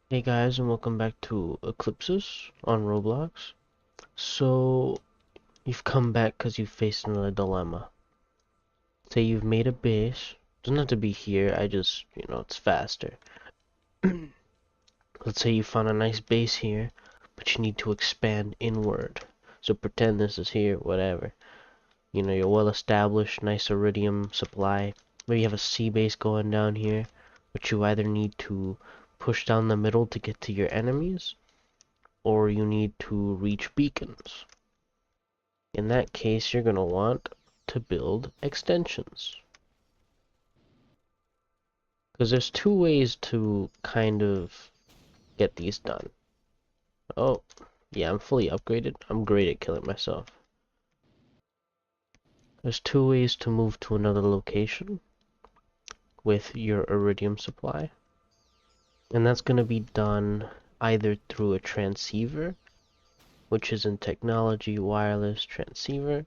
Hey guys, and welcome back to Eclipsis on Roblox. So, you've come back because you faced another dilemma. Say you've made a base. Doesn't have to be here, it's faster. Let's say you found a nice base here, but you need to expand inward. So pretend this is here, whatever. You're well established, nice iridium supply. Maybe you have a sea base going down here, but you either need to push down the middle to get to your enemies, or you need to reach beacons. In that case, you're going to want to build extensions. Because there's two ways to kind of get these done. Oh, yeah, I'm fully upgraded. I'm great at killing myself. There's two ways to move to another location with your iridium supply. And that's going to be done either through a transceiver, which is in technology, wireless transceiver.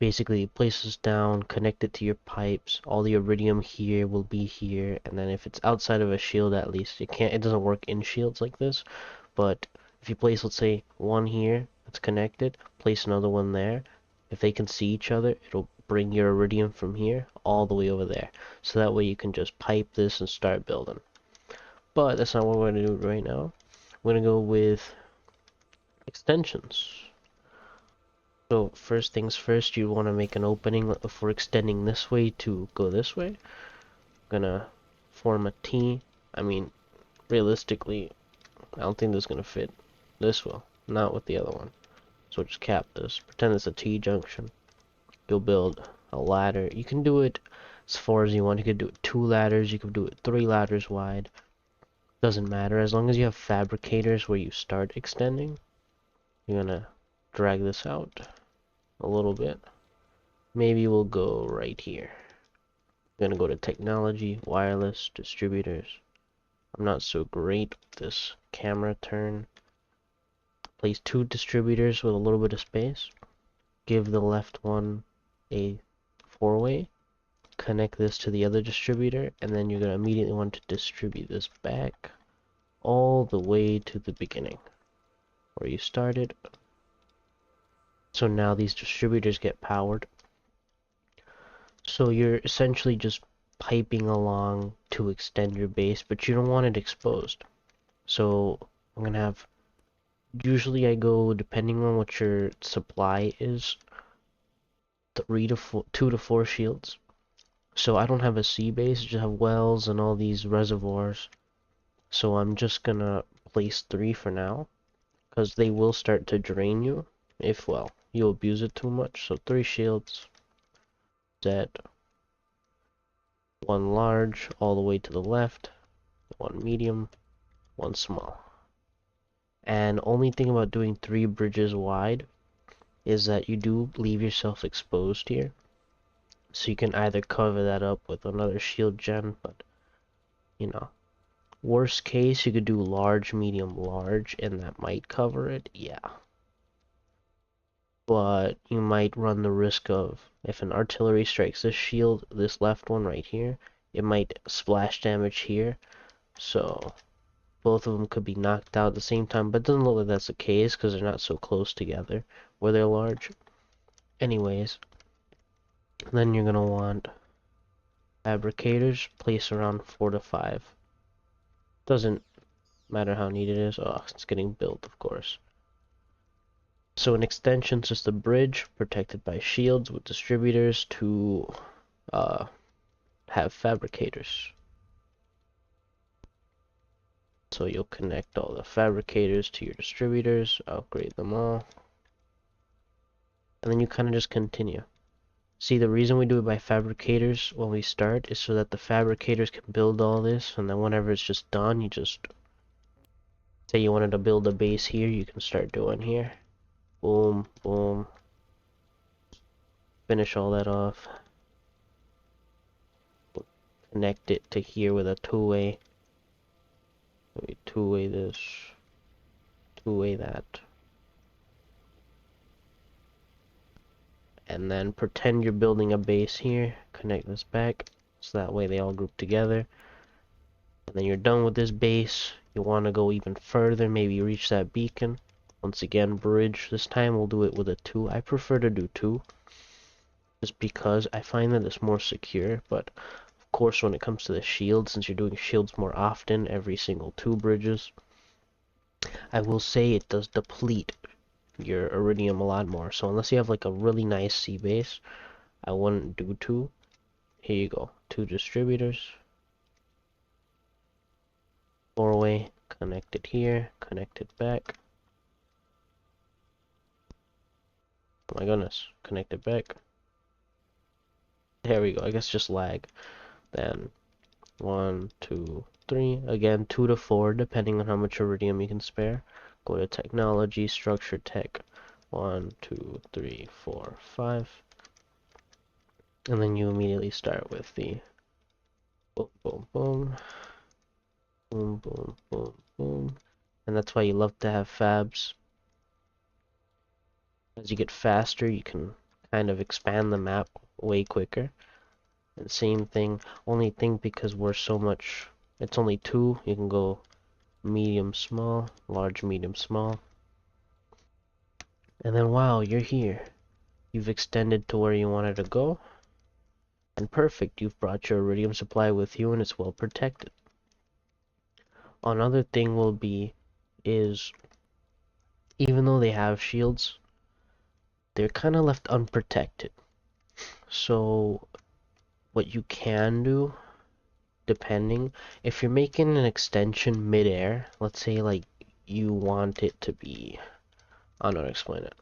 Basically, it places down, connect it to your pipes. All the iridium here will be here, and then if it's outside of a shield, at least it doesn't work in shields like this. But if you place, let's say, one here that's connected, place another one there. If they can see each other, it'll bring your iridium from here all the way over there. So that way you can just pipe this and start building. But that's not what we're gonna do right now. We're gonna go with extensions. So first things first, you want to make an opening if we're extending this way to go this way. Gonna form a T. I mean, realistically, I don't think this is gonna fit. This will, not with the other one. So just cap this. Pretend it's a T junction. You'll build a ladder. You can do it as far as you want. You could do it 2 ladders. You could do it 3 ladders wide. Doesn't matter as long as you have fabricators where you start extending. You're gonna drag this out a little bit. Maybe we'll go right here. I'm gonna go to technology, wireless, distributors. I'm not so great with this camera turn. Place 2 distributors with a little bit of space. Give the left one a 4-way. Connect this to the other distributor, and then you're gonna immediately want to distribute this back all the way to the beginning where you started. So now these distributors get powered. So you're essentially just piping along to extend your base, but you don't want it exposed. So I'm gonna have, usually I go, depending on what your supply is, 2 to 4 shields. So I don't have a sea base, I just have wells and all these reservoirs. So I'm just gonna place 3 for now, because they will start to drain you if, well, you abuse it too much. So 3 shields, set 1 large all the way to the left, 1 medium, 1 small. And only thing about doing 3 bridges wide is that you do leave yourself exposed here. So you can either cover that up with another shield gen, but you know, worst case you could do large, medium, large, and that might cover it, yeah. But you might run the risk of, if an artillery strikes this shield, this left one right here, it might splash damage here. So both of them could be knocked out at the same time, but it doesn't look like that's the case because they're not so close together where they're large. Anyways, then you're gonna want fabricators, place around 4 to 5. Doesn't matter how neat it is. Oh, it's getting built, of course. So an extension is just a bridge protected by shields with distributors to have fabricators. So you'll connect all the fabricators to your distributors, upgrade them all, and then you kind of just continue. See, the reason we do it by fabricators when we start is so that the fabricators can build all this, and then whenever it's just done, you just say you wanted to build a base here, you can start doing here. Boom, boom. Finish all that off. Connect it to here with a 2-way. Maybe 2-way this, 2-way that. And then pretend you're building a base here. Connect this back, so that way they all group together. And then you're done with this base. You want to go even further, maybe reach that beacon. Once again, bridge. This time we'll do it with a 2. I prefer to do 2, just because I find that it's more secure. But of course, when it comes to the shield, since you're doing shields more often, every single 2 bridges, I will say it does deplete your iridium a lot more. So unless you have like a really nice sea base, I wouldn't do 2. Here you go, 2 distributors. 4-way, connected here, connected back. Oh my goodness, connected back. There we go, I guess just lag. Then 1, 2, 3. Again, 2 to 4, depending on how much iridium you can spare. Go to technology, structure tech. 1, 2, 3, 4, 5. And then you immediately start with the boom, boom, boom. Boom, boom, boom, boom. And that's why you love to have fabs. As you get faster, you can kind of expand the map way quicker. And same thing, only thing because we're so much, it's only 2, you can go medium, small, large, medium, small. And then wow, you're here. You've extended to where you wanted to go. And perfect, you've brought your iridium supply with you and it's well protected. Another thing will be is, even though they have shields, they're kind of left unprotected. So what you can do, depending, if you're making an extension mid-air, let's say like you want it to be, I don't know how to explain it.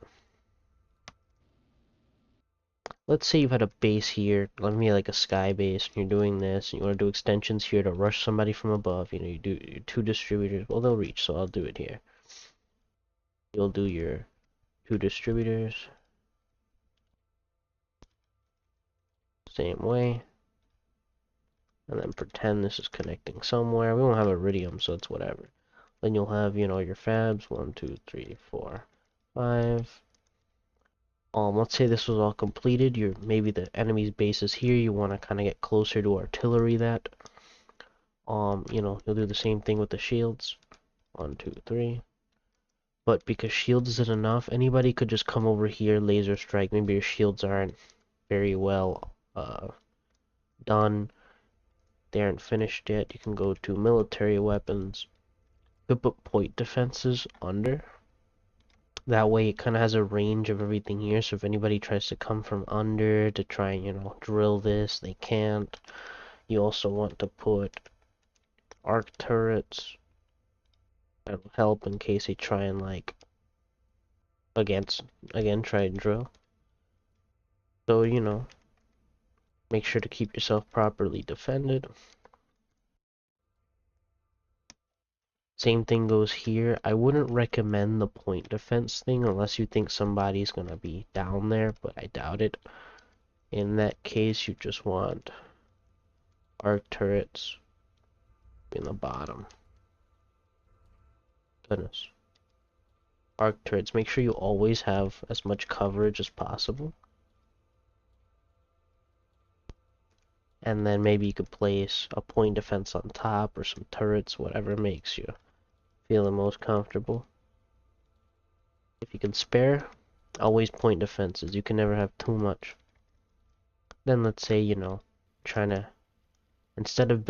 Let's say you've had a base here, let me like a sky base, and you're doing this, and you want to do extensions here to rush somebody from above. You know, you do your 2 distributors, well they'll reach, so I'll do it here. You'll do your 2 distributors, same way, and then pretend this is connecting somewhere. We won't have iridium, so it's whatever. Then you'll have, you know, your fabs, 1, 2, 3, 4, 5. Let's say this was all completed. Maybe the enemy's base is here. You want to kind of get closer to artillery that. You know, you'll do the same thing with the shields. 1, 2, 3. But because shields isn't enough, anybody could just come over here, laser strike. Maybe your shields aren't very well done. They aren't finished yet. You can go to military weapons. You could put point defenses under. That way it kind of has a range of everything here, so if anybody tries to come from under to try and, you know, drill this, they can't. You also want to put arc turrets. That'll help in case they try and, like, again, try and drill. So, you know, make sure to keep yourself properly defended. Same thing goes here. I wouldn't recommend the point defense thing unless you think somebody's gonna be down there, but I doubt it. In that case, you just want arc turrets in the bottom. Goodness. Arc turrets. Make sure you always have as much coverage as possible. And then maybe you could place a point defense on top or some turrets, whatever makes you feel the most comfortable. If you can spare, always point defenses. You can never have too much. Then let's say, you know, trying to, instead of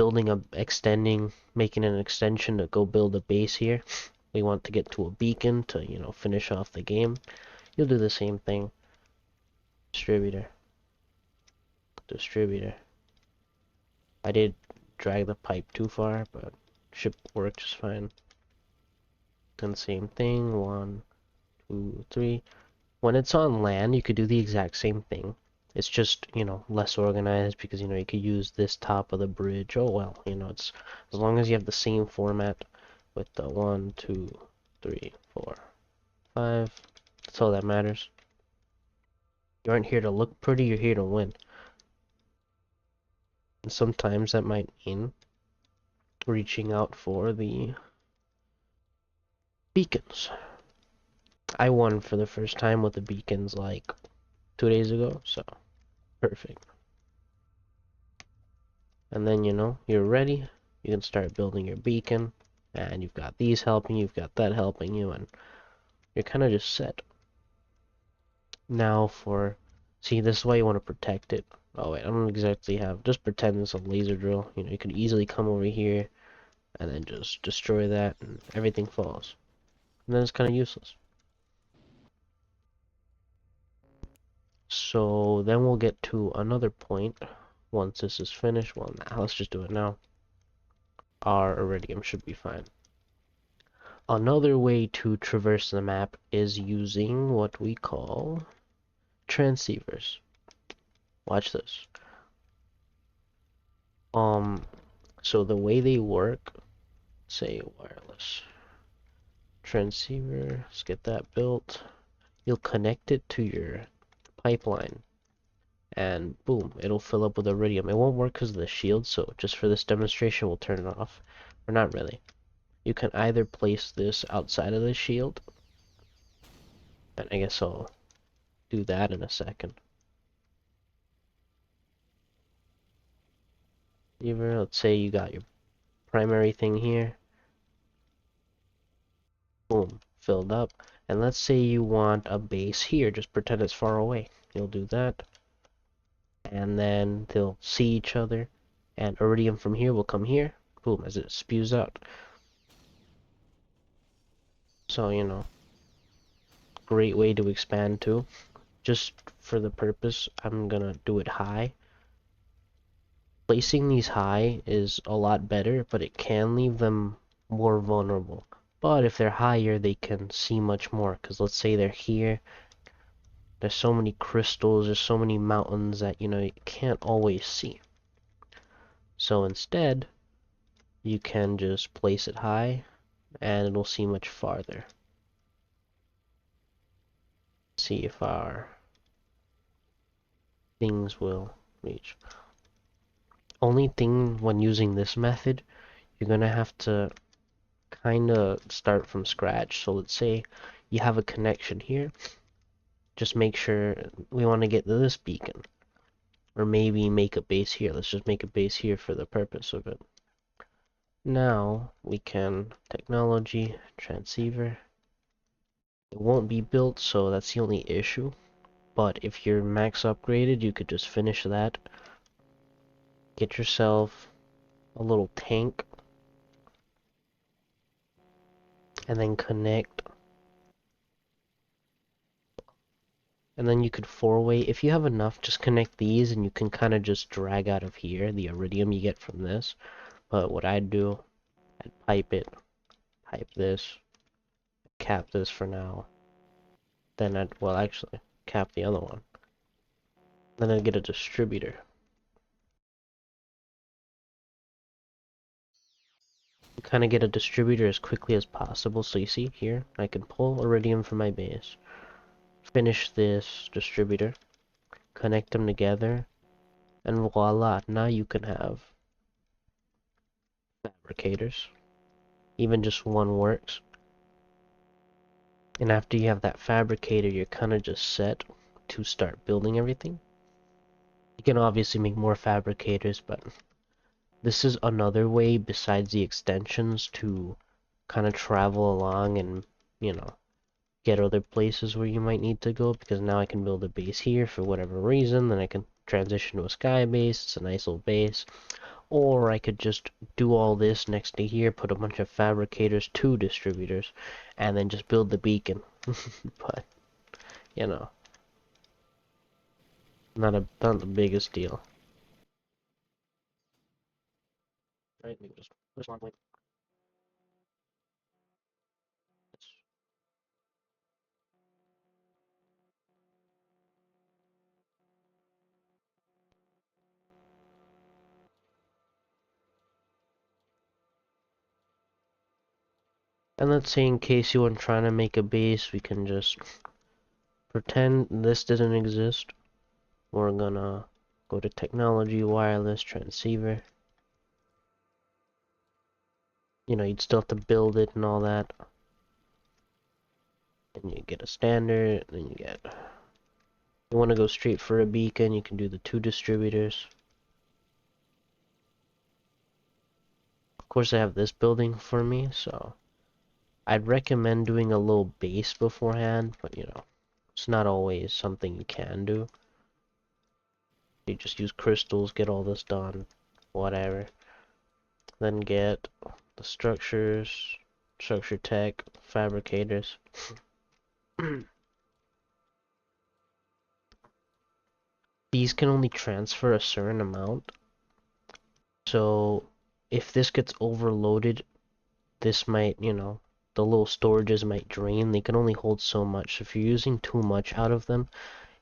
making an extension to go build a base here, we want to get to a beacon to, you know, finish off the game. You'll do the same thing. Distributor. Distributor. I did drag the pipe too far, but should work just fine. Then same thing, 1, 2, 3. When it's on land, you could do the exact same thing. It's just, you know, less organized because, you know, you could use this top of the bridge. Oh well, you know, it's as long as you have the same format with the 1, 2, 3, 4, 5. That's all that matters. You aren't here to look pretty, you're here to win. And sometimes that might mean reaching out for the beacons. I won for the first time with the beacons like 2 days ago, so perfect. And then, you know, you're ready. you can start building your beacon, and you've got these helping you, you've got that helping you, and you're kind of just set. Now see, this is why you want to protect it. Oh wait, I don't exactly have, just pretend it's a laser drill. You know, you could easily come over here and then just destroy that and everything falls. And then it's kind of useless. So then we'll get to another point once this is finished. Well, now let's just do it now. Our iridium should be fine. Another way to traverse the map is using what we call transceivers. Watch this. So the way they work, say wireless transceiver, let's get that built. You'll connect it to your pipeline, and boom, it'll fill up with iridium. It won't work because of the shield, so just for this demonstration, we'll turn it off. Or not really. You can either place this outside of the shield, and I guess I'll do that in a second. Let's say you got your primary thing here. Boom, filled up. And let's say you want a base here, just pretend it's far away. You'll do that. And then they'll see each other. And iridium from here will come here. Boom, as it spews out. So, you know, great way to expand too. Just for the purpose, I'm gonna do it high. Placing these high is a lot better, but it can leave them more vulnerable. But if they're higher, they can see much more. Because let's say they're here. There's so many crystals, there's so many mountains that, you know, you can't always see. So instead, you can just place it high, and it'll see much farther. See if our things will reach. Only thing when using this method, you're gonna have to kinda start from scratch. So let's say you have a connection here. Just make sure we want to get to this beacon. Or maybe make a base here. Let's just make a base here for the purpose of it. Now we can technology, transceiver. It won't be built, so that's the only issue. But if you're max upgraded, you could just finish that. Get yourself a little tank. And then connect. And then you could four-way. If you have enough, just connect these and you can kind of just drag out of here the iridium you get from this. But what I'd do, I'd pipe it, pipe this, cap this for now. Then well, actually, cap the other one. Then I'd get a distributor. Kind of get a distributor as quickly as possible. So you see here, I can pull iridium from my base, finish this distributor, connect them together, and voila, now you can have fabricators. Even just one works. And after you have that fabricator, you're kind of just set to start building everything. You can obviously make more fabricators, but this is another way besides the extensions to kind of travel along and, you know, get other places where you might need to go, because now I can build a base here for whatever reason, then I can transition to a sky base. It's a nice little base. Or I could just do all this next to here, put a bunch of fabricators, 2 distributors, and then just build the beacon. But, you know, not the biggest deal. Right, maybe just one way. And let's say in case you weren't trying to make a base, we can just pretend this didn't exist. We're gonna go to technology, wireless, transceiver. You know, you'd still have to build it and all that. And you get a standard, then you get... You want to go straight for a beacon, you can do the 2 distributors. Of course, I have this building for me, so I'd recommend doing a little base beforehand, but you know, it's not always something you can do. You just use crystals, get all this done, whatever. Then get the structures, structure tech, fabricators. These can only transfer a certain amount. So if this gets overloaded, this might, you know, the little storages might drain. They can only hold so much. So if you're using too much out of them,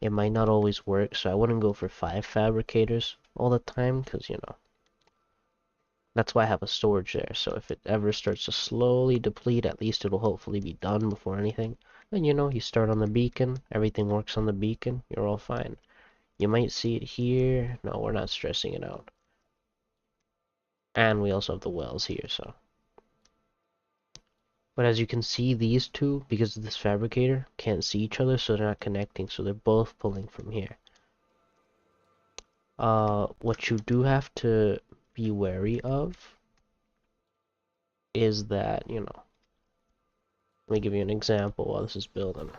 it might not always work. So I wouldn't go for 5 fabricators all the time, because, you know, that's why I have a storage there. So if it ever starts to slowly deplete, at least it'll hopefully be done before anything. Then, you know, you start on the beacon, everything works on the beacon, you're all fine. You might see it here. No, we're not stressing it out. And we also have the wells here, so. But as you can see, these two, because of this fabricator, can't see each other, so they're not connecting, so they're both pulling from here. What you do have to be wary of is that, you know, let me give you an example while this is building.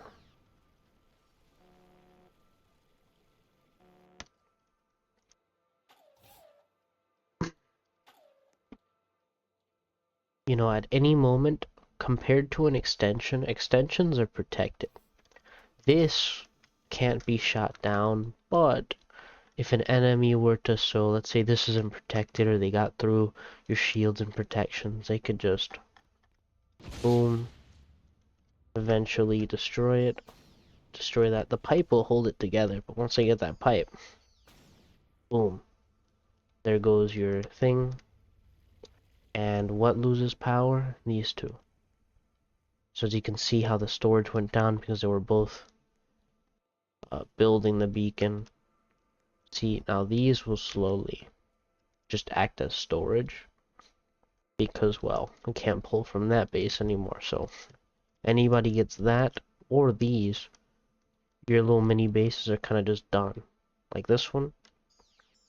You know, at any moment, compared to an extension, extensions are protected. This can't be shot down, but if an enemy were to, so let's say this isn't protected or they got through your shields and protections, they could just, boom, eventually destroy it. Destroy that. The pipe will hold it together, but once I get that pipe, boom, there goes your thing. And what loses power? These two. So as you can see how the storage went down because they were both building the beacon. See, now these will slowly just act as storage because, well, we can't pull from that base anymore. So anybody gets that or these, your little mini bases are kind of just done. Like this one,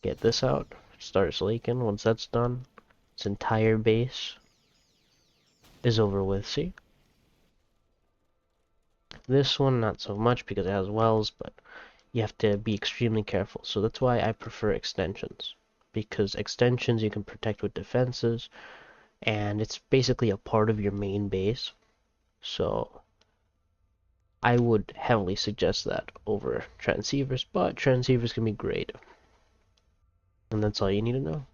get this out, starts leaking. Once that's done, its entire base is over with. See? This one, not so much because it has wells, but you have to be extremely careful. So that's why I prefer extensions. Because extensions you can protect with defenses, and it's basically a part of your main base. So I would heavily suggest that over transceivers, but transceivers can be great. And that's all you need to know.